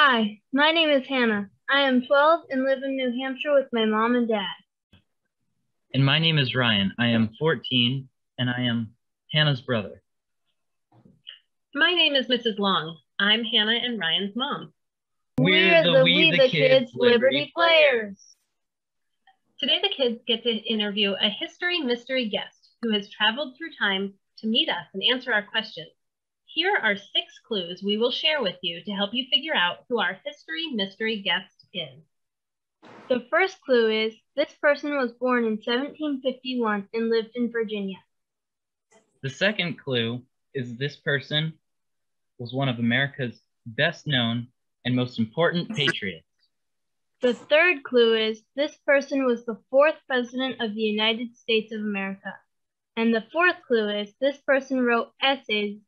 Hi, my name is Hannah. I am 12 and live in New Hampshire with my mom and dad. And my name is Ryan. I am 14 and I am Hannah's brother. My name is Mrs. Long. I'm Hannah and Ryan's mom. We're the We the Kids Liberty Players. Today the kids get to interview a history mystery guest who has traveled through time to meet us and answer our questions. Here are 6 clues we will share with you to help you figure out who our history mystery guest is. The first clue is this person was born in 1751 and lived in Virginia. The second clue is this person was one of America's best known and most important patriots. The third clue is this person was the 4th President of the United States of America. And the fourth clue is this person wrote essays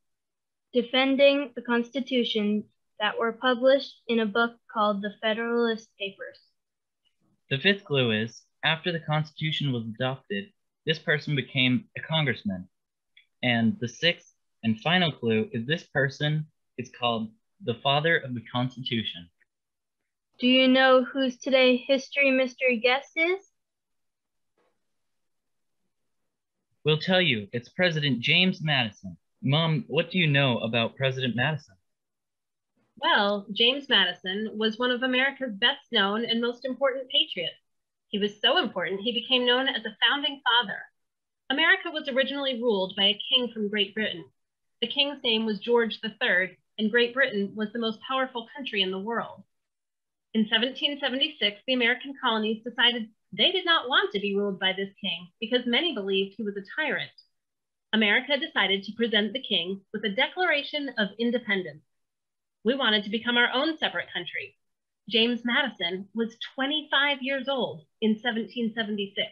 defending the Constitution that were published in a book called the Federalist Papers. The fifth clue is, after the Constitution was adopted, this person became a congressman. And the sixth and final clue is this person is called the father of the Constitution. Do you know who today's history mystery guest is? We'll tell you, it's President James Madison. Mom, what do you know about President Madison? Well, James Madison was one of America's best known and most important patriots. He was so important, he became known as a founding father. America was originally ruled by a king from Great Britain. The king's name was George III, and Great Britain was the most powerful country in the world. In 1776, the American colonies decided they did not want to be ruled by this king because many believed he was a tyrant. America decided to present the king with a Declaration of Independence. We wanted to become our own separate country. James Madison was 25 years old in 1776.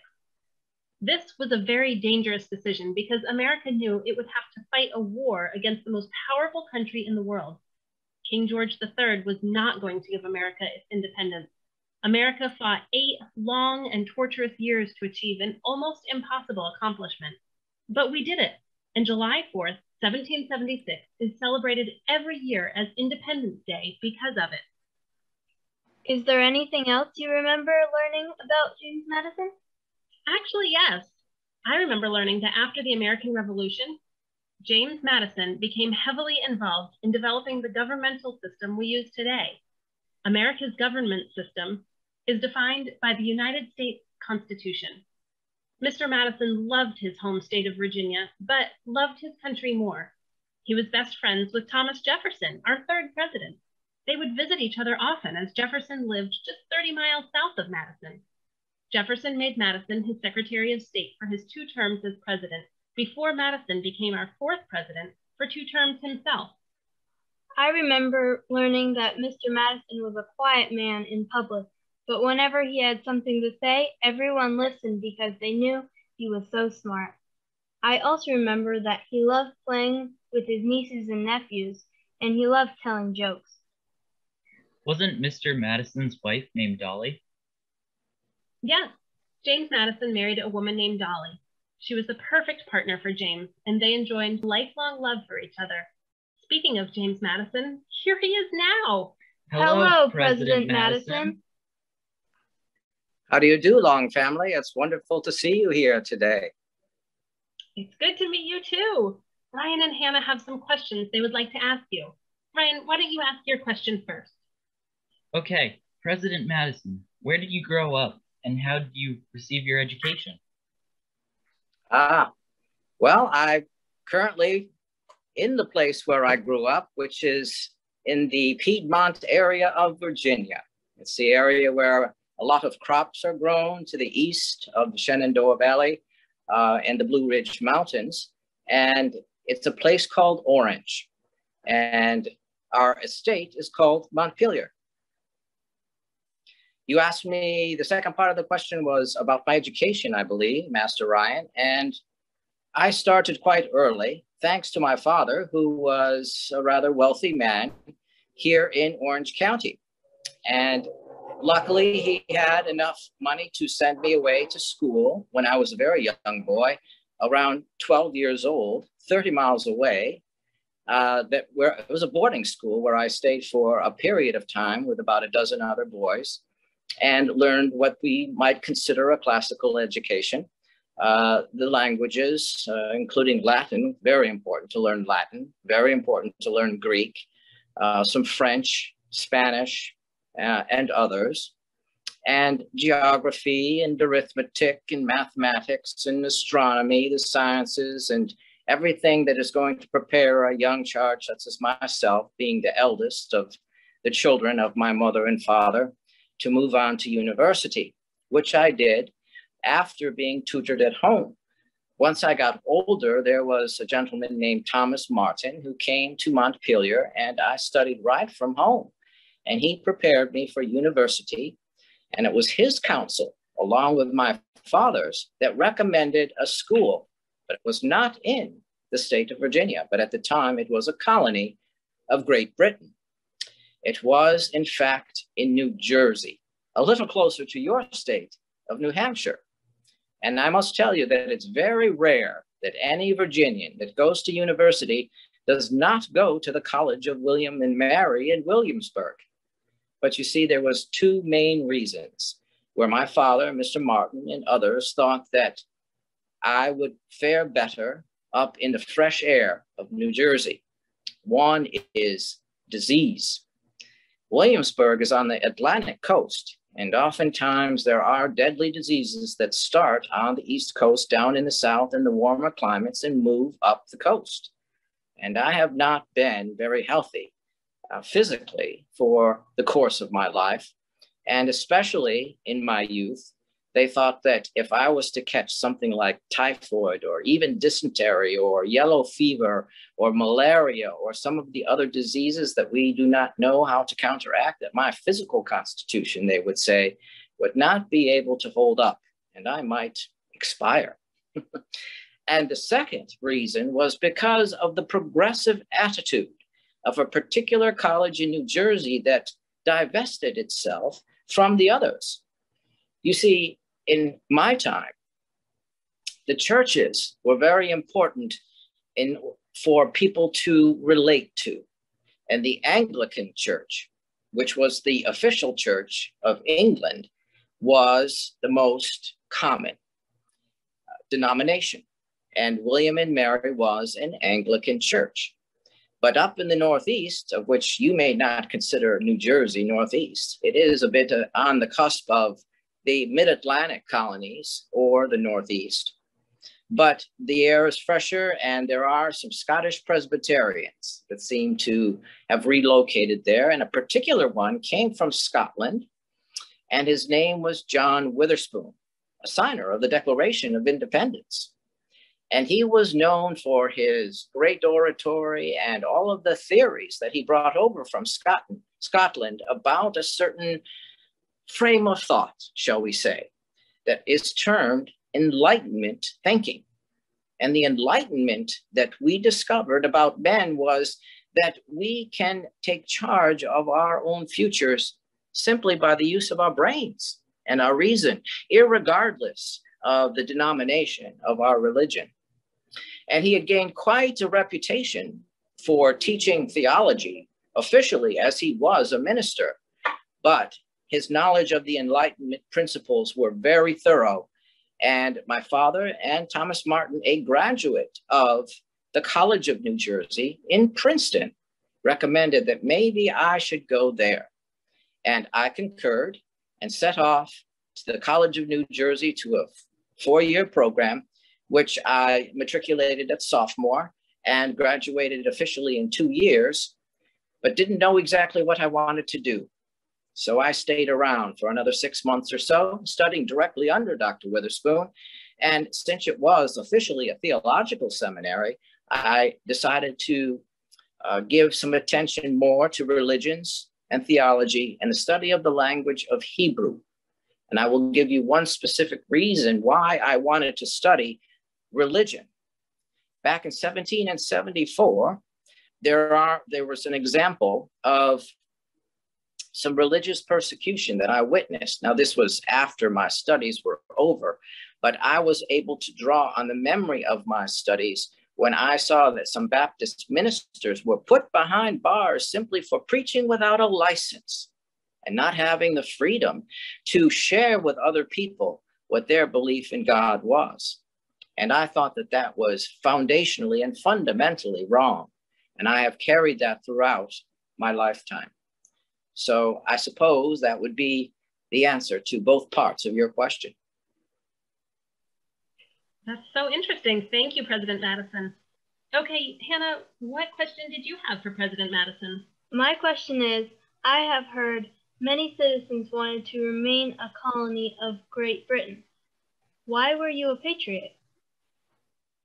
This was a very dangerous decision because America knew it would have to fight a war against the most powerful country in the world. King George III was not going to give America its independence. America fought 8 long and torturous years to achieve an almost impossible accomplishment. But we did it, and July 4th, 1776 is celebrated every year as Independence Day because of it. Is there anything else you remember learning about James Madison? Actually, yes. I remember learning that after the American Revolution, James Madison became heavily involved in developing the governmental system we use today. America's government system is defined by the United States Constitution. Mr. Madison loved his home state of Virginia, but loved his country more. He was best friends with Thomas Jefferson, our 3rd president. They would visit each other often as Jefferson lived just 30 miles south of Madison. Jefferson made Madison his Secretary of State for his 2 terms as president before Madison became our 4th president for 2 terms himself. I remember learning that Mr. Madison was a quiet man in public, but whenever he had something to say, everyone listened because they knew he was so smart. I also remember that he loved playing with his nieces and nephews, and he loved telling jokes. Wasn't Mr. Madison's wife named Dolly? Yes, James Madison married a woman named Dolly. She was the perfect partner for James, and they enjoyed lifelong love for each other. Speaking of James Madison, here he is now. Hello, President Madison. How do you do, Long family? It's wonderful to see you here today. It's good to meet you too. Ryan and Hannah have some questions they would like to ask you. Ryan, why don't you ask your question first? Okay, President Madison, where did you grow up and how did you receive your education? Well, I'm currently in the place where I grew up, which is in the Piedmont area of Virginia. It's the area where a lot of crops are grown to the east of the Shenandoah Valley and the Blue Ridge Mountains. And it's a place called Orange. And our estate is called Montpelier. You asked me, the second part of the question was about my education, I believe, Master Ryan. And I started quite early, thanks to my father, who was a rather wealthy man here in Orange County. And luckily, he had enough money to send me away to school when I was a very young boy, around 12 years old, 30 miles away. it was a boarding school where I stayed for a period of time with about a dozen other boys and learned what we might consider a classical education. The languages, including Latin, very important to learn Latin, very important to learn Greek, some French, Spanish, and others, and geography and arithmetic and mathematics and astronomy, the sciences, and everything that is going to prepare a young charge such as myself, being the eldest of the children of my mother and father, to move on to university, which I did after being tutored at home. Once I got older, there was a gentleman named Thomas Martin who came to Montpelier, and I studied right from home. And he prepared me for university. And it was his counsel, along with my father's, that recommended a school, but it was not in the state of Virginia, but at the time it was a colony of Great Britain. It was, in fact, in New Jersey, a little closer to your state of New Hampshire. And I must tell you that it's very rare that any Virginian that goes to university does not go to the College of William and Mary in Williamsburg. But you see, there was two main reasons where my father, Mr. Martin, and others thought that I would fare better up in the fresh air of New Jersey. One is disease. Williamsburg is on the Atlantic coast, and oftentimes there are deadly diseases that start on the East Coast, down in the South in the warmer climates, and move up the coast. And I have not been very healthy physically for the course of my life. And especially in my youth, they thought that if I was to catch something like typhoid or even dysentery or yellow fever or malaria or some of the other diseases that we do not know how to counteract, that my physical constitution, they would say, would not be able to hold up and I might expire. And the second reason was because of the progressive attitude of a particular college in New Jersey that divested itself from the others. You see, in my time, the churches were very important for people to relate to. And the Anglican Church, which was the official church of England, was the most common denomination. And William and Mary was an Anglican church. But up in the Northeast, of which you may not consider New Jersey Northeast, it is a bit on the cusp of the mid-Atlantic colonies or the Northeast. But the air is fresher, and there are some Scottish Presbyterians that seem to have relocated there. And a particular one came from Scotland, and his name was John Witherspoon, a signer of the Declaration of Independence. And he was known for his great oratory and all of the theories that he brought over from Scotland about a certain frame of thought, shall we say, that is termed Enlightenment thinking. And the enlightenment that we discovered about men was that we can take charge of our own futures simply by the use of our brains and our reason, irregardless of the denomination of our religion. And he had gained quite a reputation for teaching theology officially, as he was a minister. But his knowledge of the Enlightenment principles were very thorough. And my father and Thomas Martin, a graduate of the College of New Jersey in Princeton, recommended that maybe I should go there. And I concurred and set off to the College of New Jersey to a four-year program, which I matriculated at sophomore and graduated officially in 2 years, but didn't know exactly what I wanted to do. So I stayed around for another 6 months or so, studying directly under Dr. Witherspoon. And since it was officially a theological seminary, I decided to give some attention more to religions and theology and the study of the language of Hebrew. And I will give you one specific reason why I wanted to study religion. Back in 1774, there was an example of some religious persecution that I witnessed. Now, this was after my studies were over, but I was able to draw on the memory of my studies when I saw that some Baptist ministers were put behind bars simply for preaching without a license and not having the freedom to share with other people what their belief in God was. And I thought that that was foundationally and fundamentally wrong. And I have carried that throughout my lifetime. So I suppose that would be the answer to both parts of your question. That's so interesting. Thank you, President Madison. Okay, Hannah, what question did you have for President Madison? My question is, I have heard many citizens wanted to remain a colony of Great Britain. Why were you a patriot?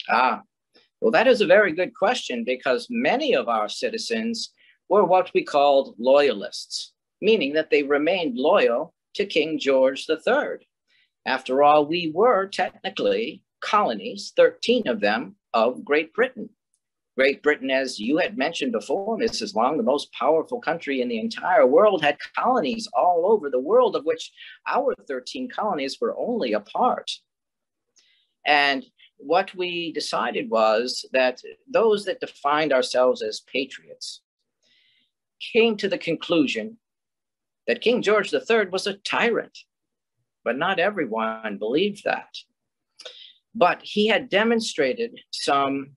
Well, that is a very good question, because many of our citizens were what we called loyalists, meaning that they remained loyal to King George III. After all, we were technically colonies, 13 of them, of Great Britain. Great Britain, as you had mentioned before, Mrs. Long, the most powerful country in the entire world, had colonies all over the world, of which our 13 colonies were only a part. And what we decided was that those that defined ourselves as patriots came to the conclusion that King George III was a tyrant, but not everyone believed that. But he had demonstrated some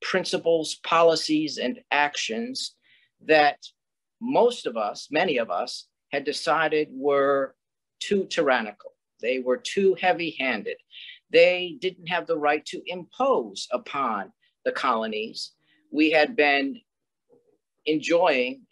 principles, policies, and actions that most of us, many of us, had decided were too tyrannical. They were too heavy-handed. They didn't have the right to impose upon the colonies. We had been enjoying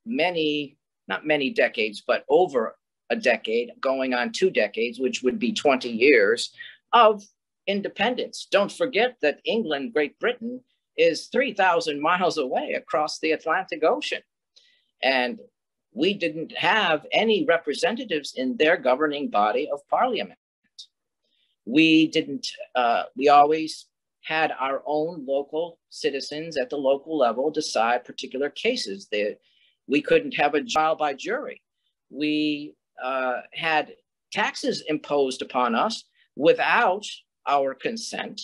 many, not many decades, but over a decade, going on 2 decades, which would be 20 years of independence. Don't forget that England, Great Britain, is 3,000 miles away across the Atlantic Ocean. And we didn't have any representatives in their governing body of parliament. We always had our own local citizens at the local level decide particular cases. We couldn't have a trial by jury. We had taxes imposed upon us without our consent.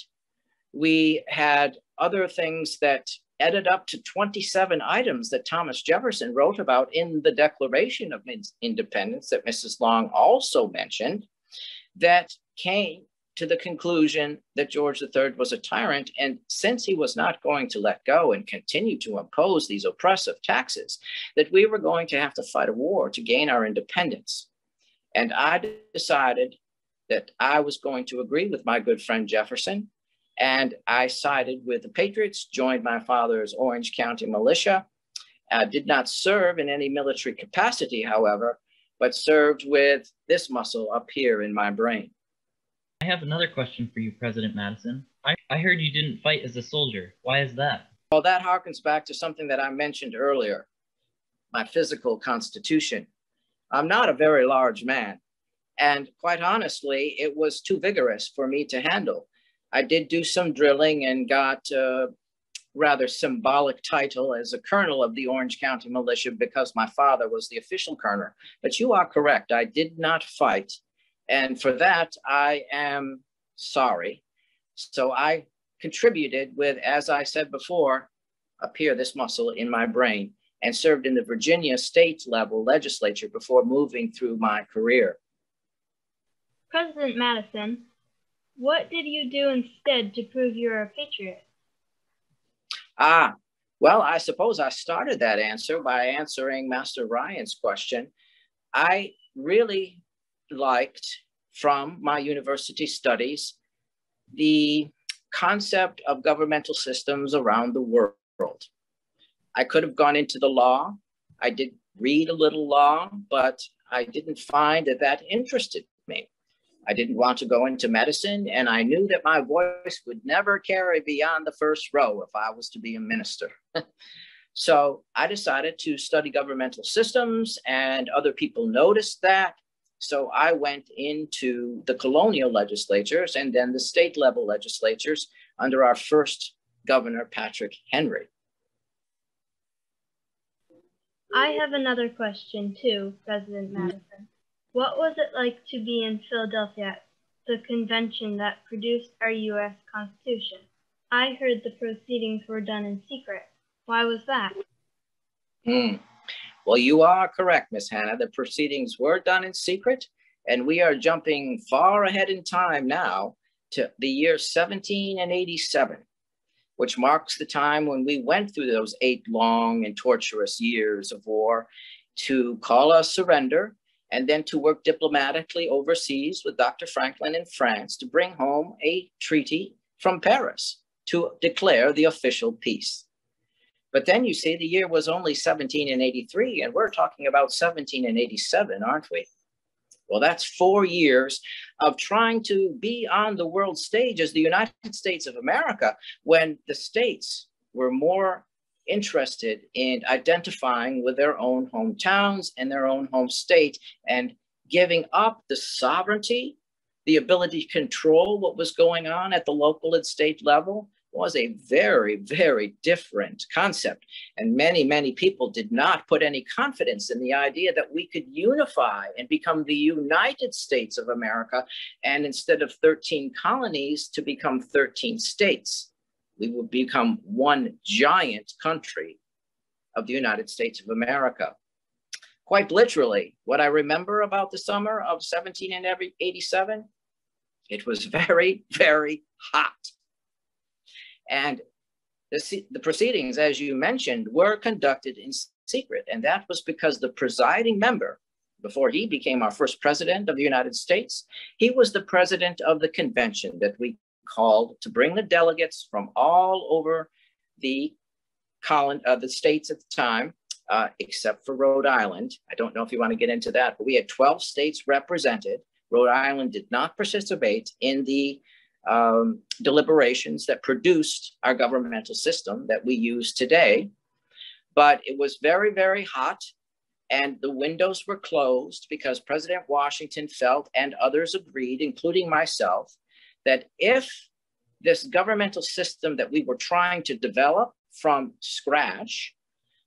We had other things that added up to 27 items that Thomas Jefferson wrote about in the Declaration of Independence that Mrs. Long also mentioned, that came to the conclusion that George III was a tyrant. And since he was not going to let go and continue to impose these oppressive taxes, that we were going to have to fight a war to gain our independence. And I decided that I was going to agree with my good friend Jefferson. And I sided with the Patriots, joined my father's Orange County militia. Did not serve in any military capacity, however, but served with this muscle up here in my brain. I have another question for you, President Madison. I heard you didn't fight as a soldier. Why is that? Well, that harkens back to something that I mentioned earlier, my physical constitution. I'm not a very large man, and quite honestly, it was too vigorous for me to handle. I did do some drilling and got a rather symbolic title as a colonel of the Orange County militia because my father was the official colonel. But you are correct, I did not fight. And for that, I am sorry. So I contributed with, as I said before, up here, this muscle in my brain, and served in the Virginia state level legislature before moving through my career. President Madison, what did you do instead to prove you're a patriot? Well, I suppose I started that answer by answering Master Ryan's question. I really liked, from my university studies, the concept of governmental systems around the world. I could have gone into the law. I did read a little law, but I didn't find that that interested me. I didn't want to go into medicine, and I knew that my voice would never carry beyond the first row if I was to be a minister. So I decided to study governmental systems, and other people noticed that. So I went into the colonial legislatures and then the state level legislatures under our first governor, Patrick Henry. I have another question too, President Madison. What was it like to be in Philadelphia, the convention that produced our U.S. Constitution? I heard the proceedings were done in secret. Why was that? Well, you are correct, Miss Hannah. The proceedings were done in secret, and we are jumping far ahead in time now to the year 1787, which marks the time when we went through those 8 long and torturous years of war to call a surrender and then to work diplomatically overseas with Dr. Franklin in France to bring home a treaty from Paris to declare the official peace. But then you see the year was only 1783, and we're talking about 1787, aren't we? Well, that's 4 years of trying to be on the world stage as the United States of America when the states were more interested in identifying with their own hometowns and their own home state and giving up the sovereignty, the ability to control what was going on at the local and state level was a very, very different concept. And many, many people did not put any confidence in the idea that we could unify and become the United States of America. And instead of 13 colonies, to become 13 states, we would become one giant country of the United States of America. Quite literally, what I remember about the summer of 1787, it was very, very hot. And the proceedings, as you mentioned, were conducted in secret. And that was because the presiding member, before he became our first president of the United States, he was the president of the convention that we called to bring the delegates from all over the states at the time, except for Rhode Island. I don't know if you want to get into that, but we had 12 states represented. Rhode Island did not participate in the deliberations that produced our governmental system that we use today. But it was very, very hot, and the windows were closed because President Washington felt, and others agreed, including myself, that if this governmental system that we were trying to develop from scratch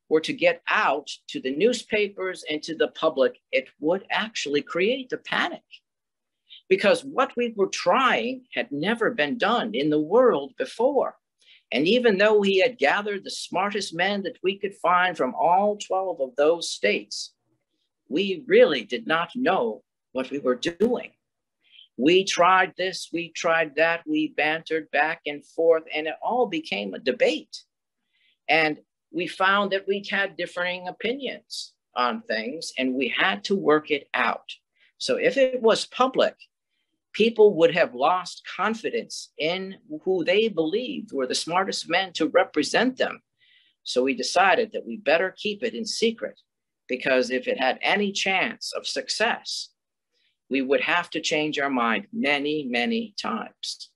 were to get out to the newspapers and to the public, it would actually create a panic. Because what we were trying had never been done in the world before. And even though he had gathered the smartest men that we could find from all 12 of those states, we really did not know what we were doing. We tried this, we tried that, we bantered back and forth, and it all became a debate. And we found that we had differing opinions on things, and we had to work it out. So if it was public, people would have lost confidence in who they believed were the smartest men to represent them. So we decided that we better keep it in secret, because if it had any chance of success, we would have to change our mind many, many times.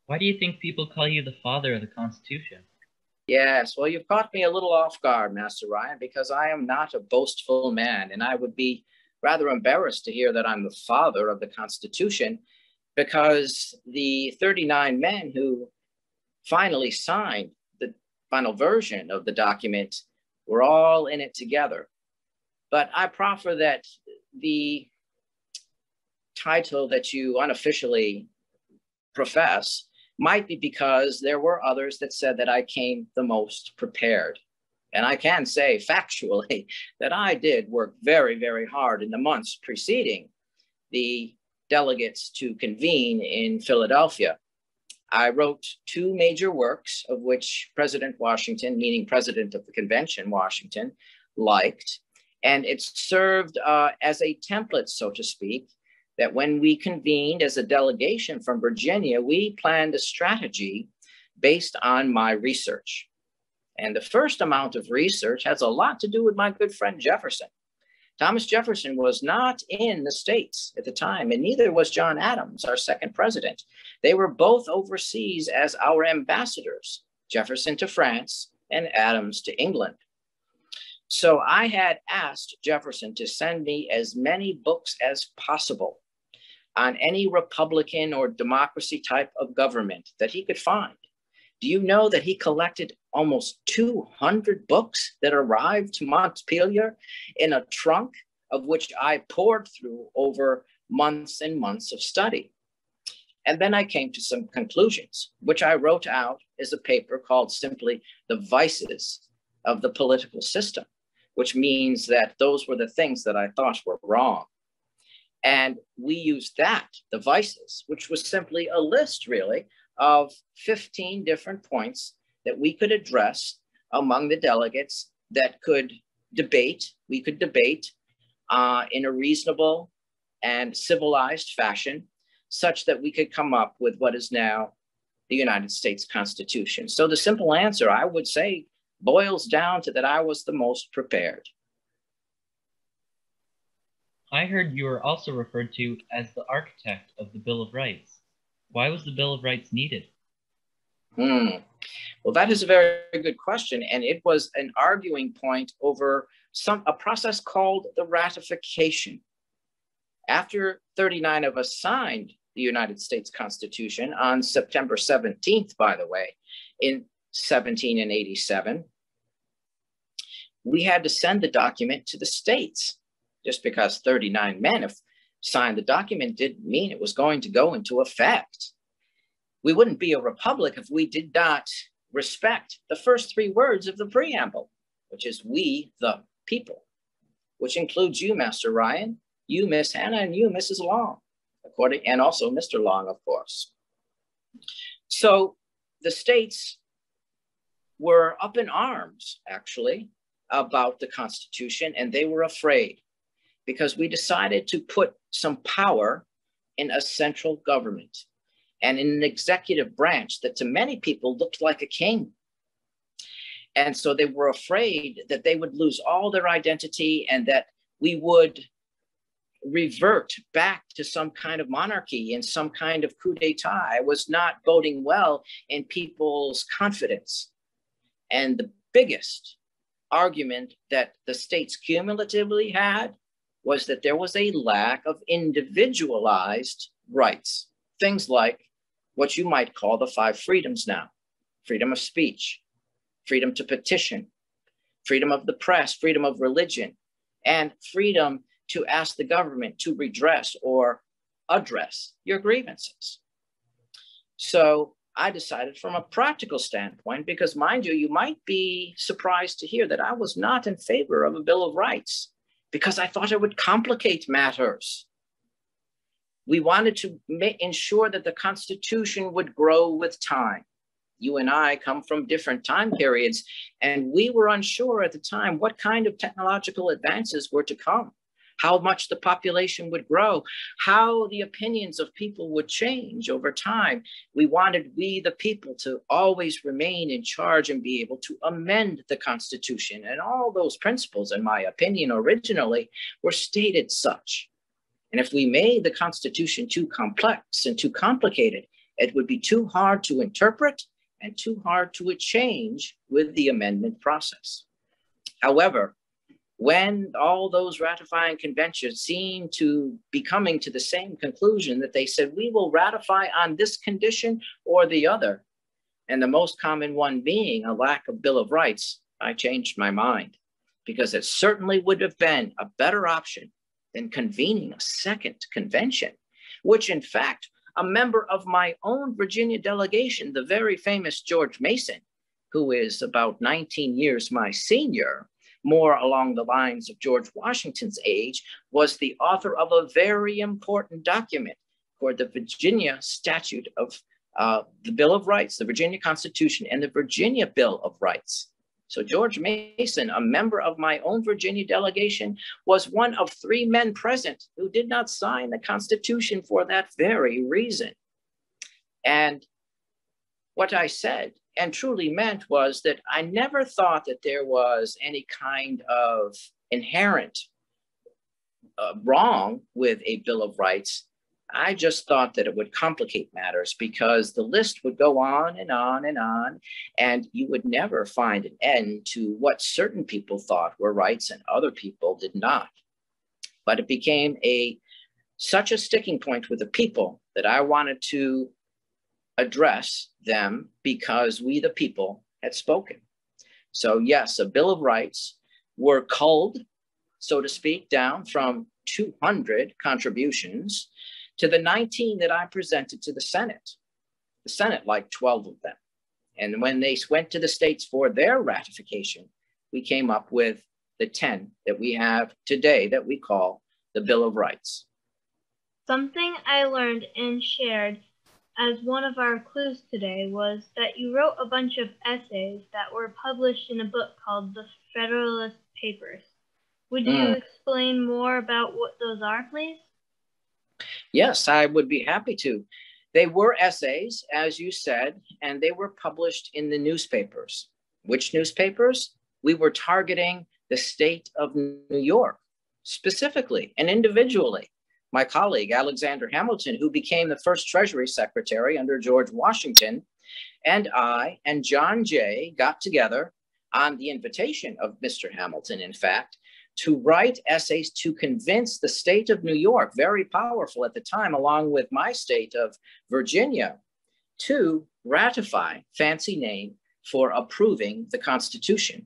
Why do you think people call you the father of the Constitution? Yes, well, you've caught me a little off guard, Master Ryan, because I am not a boastful man, and I would be rather embarrassed to hear that I'm the father of the Constitution, because the 39 men who finally signed the final version of the document were all in it together. But I proffer that the title that you unofficially profess might be because there were others that said that I came the most prepared. And I can say factually that I did work very, very hard in the months preceding the delegates to convene in Philadelphia. I wrote 2 major works, of which President Washington, meaning President of the Convention, Washington, liked. And it served as a template, so to speak, that when we convened as a delegation from Virginia, we planned a strategy based on my research. And the first amount of research has a lot to do with my good friend Jefferson. Thomas Jefferson was not in the States at the time, and neither was John Adams, our second president. They were both overseas as our ambassadors, Jefferson to France and Adams to England. So I had asked Jefferson to send me as many books as possible on any Republican or democracy type of government that he could find. Do you know that he collected almost 200 books that arrived to Montpelier in a trunk, of which I poured through over months and months of study? And then I came to some conclusions, which I wrote out as a paper called simply The Vices of the Political System, which means that those were the things that I thought were wrong. And we used that, the vices, which was simply a list really of 15 different points that we could address among the delegates that could debate, we could debate in a reasonable and civilized fashion, such that we could come up with what is now the United States Constitution. So the simple answer, I would say, boils down to that I was the most prepared. I heard you were also referred to as the architect of the Bill of Rights. Why was the Bill of Rights needed? Well, that is a very good question. And it was an arguing point over a process called the ratification. After 39 of us signed the United States Constitution on September 17th, by the way, in 1787, we had to send the document to the states. Just because 39 men have signed the document didn't mean it was going to go into effect. We wouldn't be a republic if we did not respect the first three words of the preamble, which is we the people, which includes you, Master Ryan, you, Miss Hannah, and you, Mrs. Long, and also Mr. Long, of course. So the states were up in arms, actually, about the Constitution, and they were afraid because we decided to put some power in a central government and in an executive branch that to many people looked like a king. And so they were afraid that they would lose all their identity and that we would revert back to some kind of monarchy and some kind of coup d'etat. It was not boding well in people's confidence. And the biggest argument that the states cumulatively had was that there was a lack of individualized rights. Things like what you might call the 5 freedoms now: freedom of speech, freedom to petition, freedom of the press, freedom of religion, and freedom to ask the government to redress or address your grievances. So I decided from a practical standpoint, because mind you, you might be surprised to hear that I was not in favor of a Bill of Rights because I thought it would complicate matters. We wanted to ensure that the Constitution would grow with time. You and I come from different time periods, and we were unsure at the time what kind of technological advances were to come, how much the population would grow, how the opinions of people would change over time. We wanted we, the people, to always remain in charge and be able to amend the Constitution. And all those principles, in my opinion, originally were stated such. And if we made the Constitution too complex and too complicated, it would be too hard to interpret and too hard to change with the amendment process. However, when all those ratifying conventions seemed to be coming to the same conclusion that they said, we will ratify on this condition or the other, and the most common one being a lack of Bill of Rights, I changed my mind, because it certainly would have been a better option than convening a second convention, which in fact, a member of my own Virginia delegation, the very famous George Mason, who is about 19 years my senior, more along the lines of George Washington's age, was the author of a very important document for the Virginia Statute of the Bill of Rights, the Virginia Constitution, and the Virginia Bill of Rights. So George Mason, a member of my own Virginia delegation, was one of 3 men present who did not sign the Constitution for that very reason. And what I said and truly meant was that I never thought that there was any kind of inherent wrong with a Bill of Rights. I just thought that it would complicate matters because the list would go on and on and on, and you would never find an end to what certain people thought were rights and other people did not. But it became such a sticking point with the people that I wanted to address them because we, the people, had spoken. So yes, a Bill of Rights were culled, so to speak, down from 200 contributions to the 19 that I presented to the Senate. The Senate liked 12 of them. And when they went to the states for their ratification, we came up with the 10 that we have today that we call the Bill of Rights. Something I learned and shared as one of our clues today was that you wrote a bunch of essays that were published in a book called The Federalist Papers. Would you explain more about what those are, please? Yes, I would be happy to. They were essays, as you said, and they were published in the newspapers. Which newspapers? We were targeting the state of New York, specifically and individually. My colleague, Alexander Hamilton, who became the first Treasury Secretary under George Washington, and I and John Jay got together on the invitation of Mr. Hamilton, in fact, to write essays to convince the state of New York, very powerful at the time, along with my state of Virginia, to ratify, fancy name, for approving the Constitution.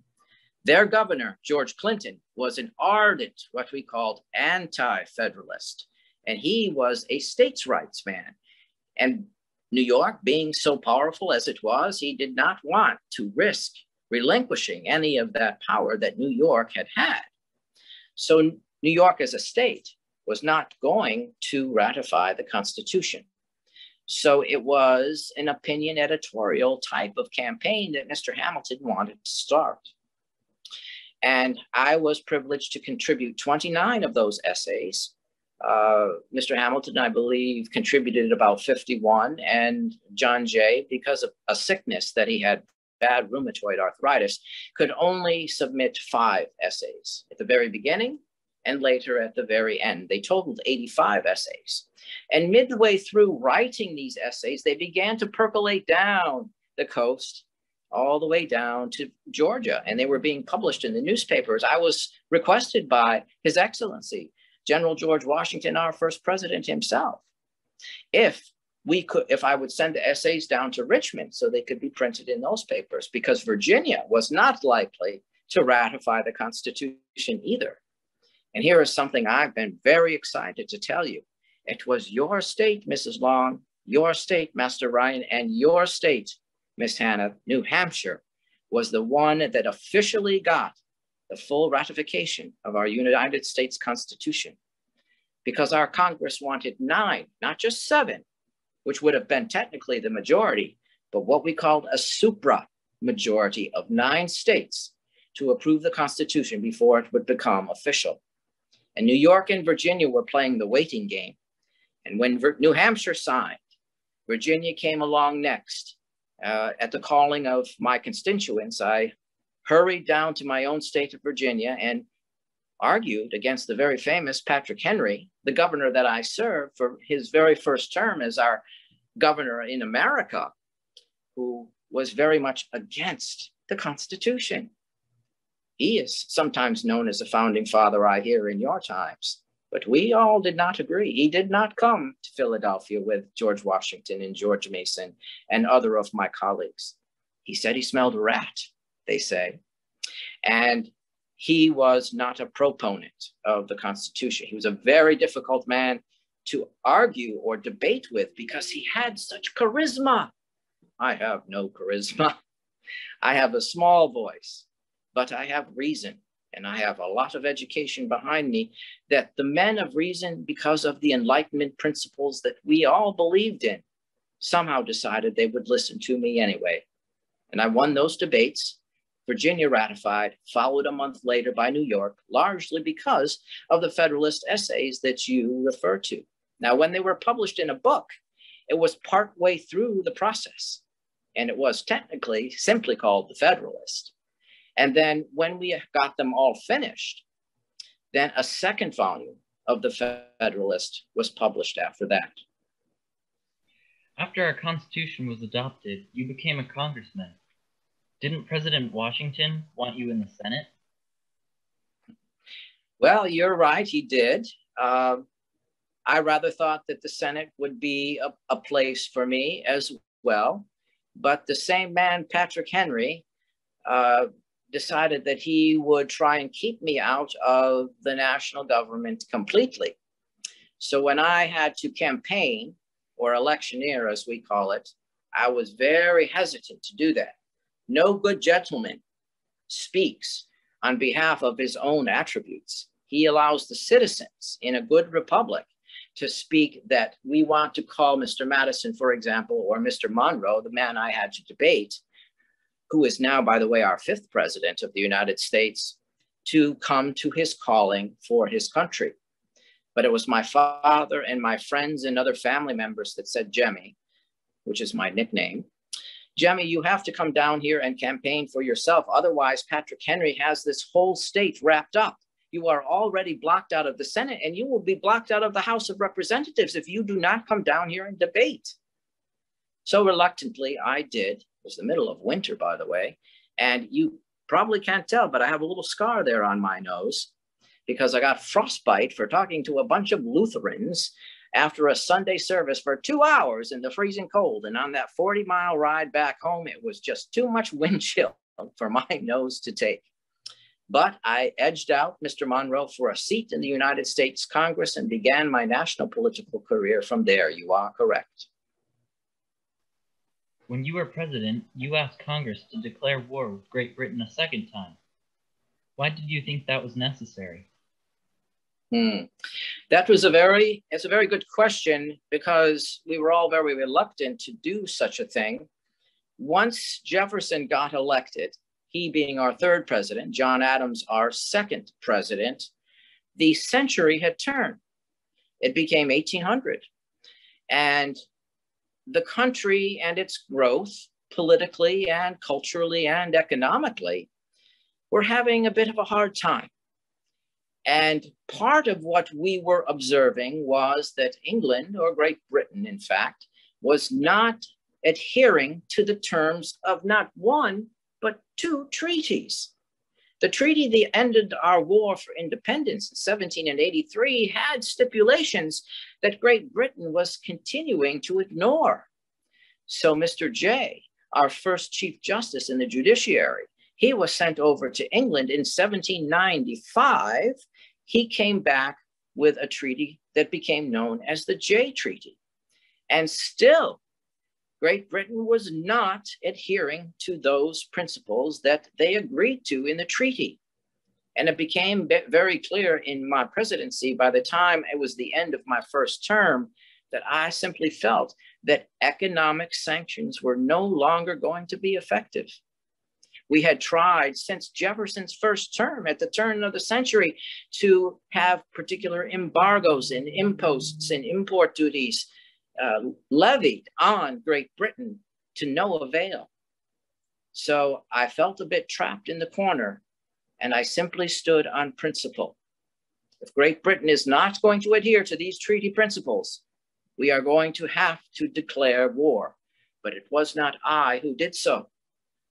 Their governor, George Clinton, was an ardent, what we called anti-federalist, and he was a states' rights man. And New York, being so powerful as it was, he did not want to risk relinquishing any of that power that New York had had. So New York as a state was not going to ratify the Constitution. So it was an opinion editorial type of campaign that Mr. Hamilton wanted to start. And I was privileged to contribute 29 of those essays. Mr. Hamilton, I believe, contributed about 51, and John Jay, because of a sickness that he had, bad rheumatoid arthritis, could only submit 5 essays at the very beginning and later at the very end. They totaled 85 essays. And midway through writing these essays, they began to percolate down the coast all the way down to Georgia, and they were being published in the newspapers. I was requested by His Excellency, General George Washington, our first president himself, if I would send the essays down to Richmond so they could be printed in those papers, because Virginia was not likely to ratify the Constitution either. And here is something I've been very excited to tell you. It was your state, Mrs. Long, your state, Master Ryan, and your state, Miss Hannah, New Hampshire, was the one that officially got the full ratification of our United States Constitution, because our Congress wanted 9, not just 7, which would have been technically the majority, but what we called a supra majority of 9 states to approve the Constitution before it would become official. And New York and Virginia were playing the waiting game. And when New Hampshire signed, Virginia came along next. At the calling of my constituents, I hurried down to my own state of Virginia and argued against the very famous Patrick Henry, the governor that I served for his very first term as our governor in America, who was very much against the Constitution. He is sometimes known as the founding father, I hear, in your times, but we all did not agree. He did not come to Philadelphia with George Washington and George Mason and other of my colleagues. He said he smelled a rat, they say. And he was not a proponent of the Constitution. He was a very difficult man to argue or debate with because he had such charisma. I have no charisma. I have a small voice, but I have reason, and I have a lot of education behind me that the men of reason, because of the Enlightenment principles that we all believed in, somehow decided they would listen to me anyway. And I won those debates. Virginia ratified, followed a month later by New York, largely because of the Federalist essays that you refer to. Now, when they were published in a book, it was partway through the process, and it was technically simply called the Federalist. And then when we got them all finished, then a second volume of the Federalist was published after that. After our Constitution was adopted, you became a congressman. Didn't President Washington want you in the Senate? Well, you're right, he did. I rather thought that the Senate would be a place for me as well. But the same man, Patrick Henry, decided that he would try and keep me out of the national government completely. So when I had to campaign, or electioneer as we call it, I was very hesitant to do that. No good gentleman speaks on behalf of his own attributes. He allows the citizens in a good republic to speak that we want to call Mr. Madison, for example, or Mr. Monroe, the man I had to debate, who is now, by the way, our 5th president of the United States, to come to his calling for his country. But it was my father and my friends and other family members that said, Jemmy, which is my nickname, Jemmy, you have to come down here and campaign for yourself. Otherwise, Patrick Henry has this whole state wrapped up. You are already blocked out of the Senate, and you will be blocked out of the House of Representatives if you do not come down here and debate. So reluctantly, I did. It was the middle of winter, by the way. And you probably can't tell, but I have a little scar there on my nose because I got frostbite for talking to a bunch of Lutherans after a Sunday service for 2 hours in the freezing cold. And on that 40-mile ride back home, it was just too much wind chill for my nose to take. But I edged out Mr. Monroe for a seat in the United States Congress and began my national political career from there. You are correct. When you were president, you asked Congress to declare war with Great Britain a second time. Why did you think that was necessary? That was a very good question, because we were all very reluctant to do such a thing. Once Jefferson got elected, he being our 3rd president, John Adams our 2nd president, the century had turned. It became 1800. And the country and its growth, politically and culturally and economically, were having a bit of a hard time. And part of what we were observing was that England, or Great Britain, in fact, was not adhering to the terms of not one, but 2 treaties. The treaty that ended our war for independence in 1783 had stipulations that Great Britain was continuing to ignore. So Mr. Jay, our first Chief Justice in the judiciary, he was sent over to England in 1795. He came back with a treaty that became known as the Jay Treaty. And still, Great Britain was not adhering to those principles that they agreed to in the treaty. And it became very clear in my presidency, by the time it was the end of my first term, that I simply felt that economic sanctions were no longer going to be effective. We had tried since Jefferson's first term at the turn of the century to have particular embargoes and imposts and import duties levied on Great Britain to no avail. So I felt a bit trapped in the corner, and I simply stood on principle. If Great Britain is not going to adhere to these treaty principles, we are going to have to declare war. But it was not I who did so.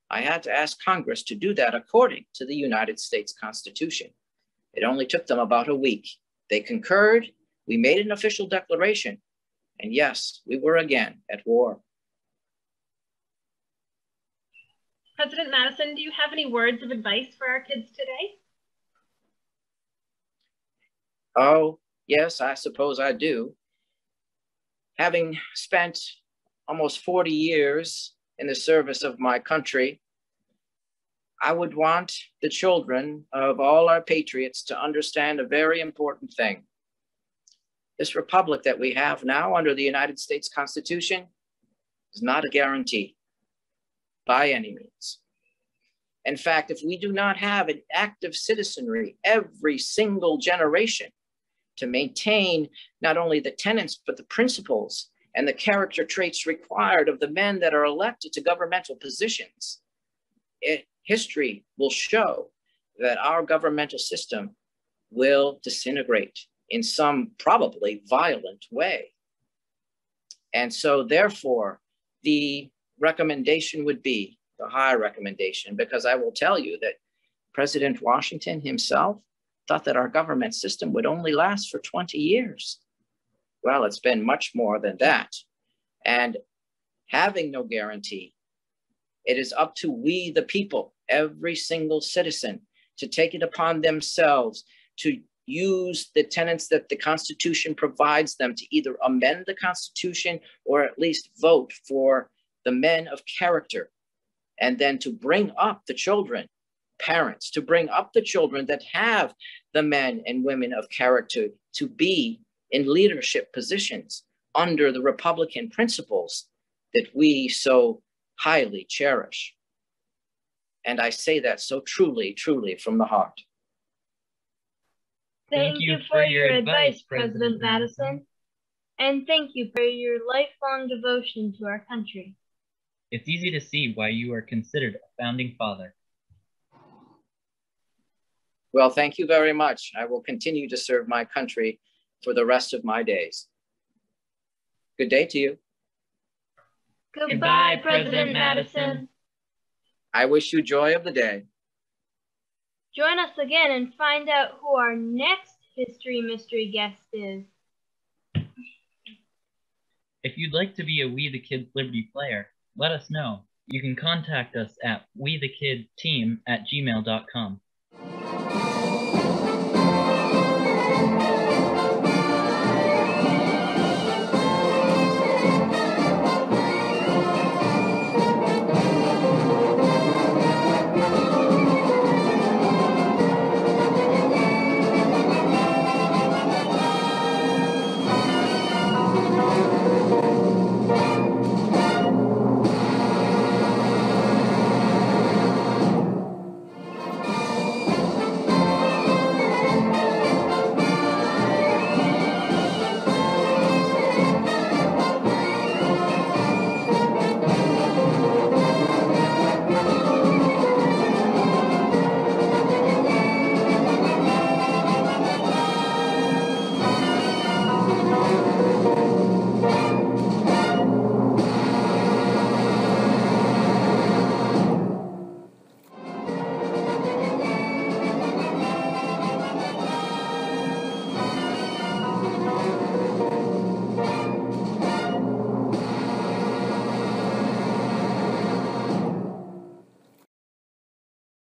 I had to ask Congress to do that according to the United States Constitution. It only took them about a week. They concurred, we made an official declaration, and yes, we were again at war. President Madison, do you have any words of advice for our kids today? Oh, yes, I suppose I do. Having spent almost 40 years in the service of my country, I would want the children of all our patriots to understand a very important thing. This republic that we have now under the United States Constitution is not a guarantee by any means. In fact, if we do not have an active citizenry every single generation to maintain not only the tenets, but the principles and the character traits required of the men that are elected to governmental positions, history will show that our governmental system will disintegrate in some probably violent way. And so therefore, the recommendation would be the high recommendation, because I will tell you that President Washington himself thought that our government system would only last for 20 years. Well, it's been much more than that. And having no guarantee, it is up to we, the people, every single citizen, to take it upon themselves to use the tenets that the Constitution provides them to either amend the Constitution or at least vote for the men of character, and then to bring up the children, parents, to bring up the children that have the men and women of character to be in leadership positions under the Republican principles that we so highly cherish. And I say that so truly, truly from the heart. Thank you for your advice, President Madison, and thank you for your lifelong devotion to our country. It's easy to see why you are considered a founding father. Well, thank you very much. I will continue to serve my country for the rest of my days. Good day to you. Goodbye, President Madison. I wish you joy of the day. Join us again and find out who our next History Mystery guest is. If you'd like to be a We the Kids Liberty player, let us know. You can contact us at wethekidteam@gmail.com.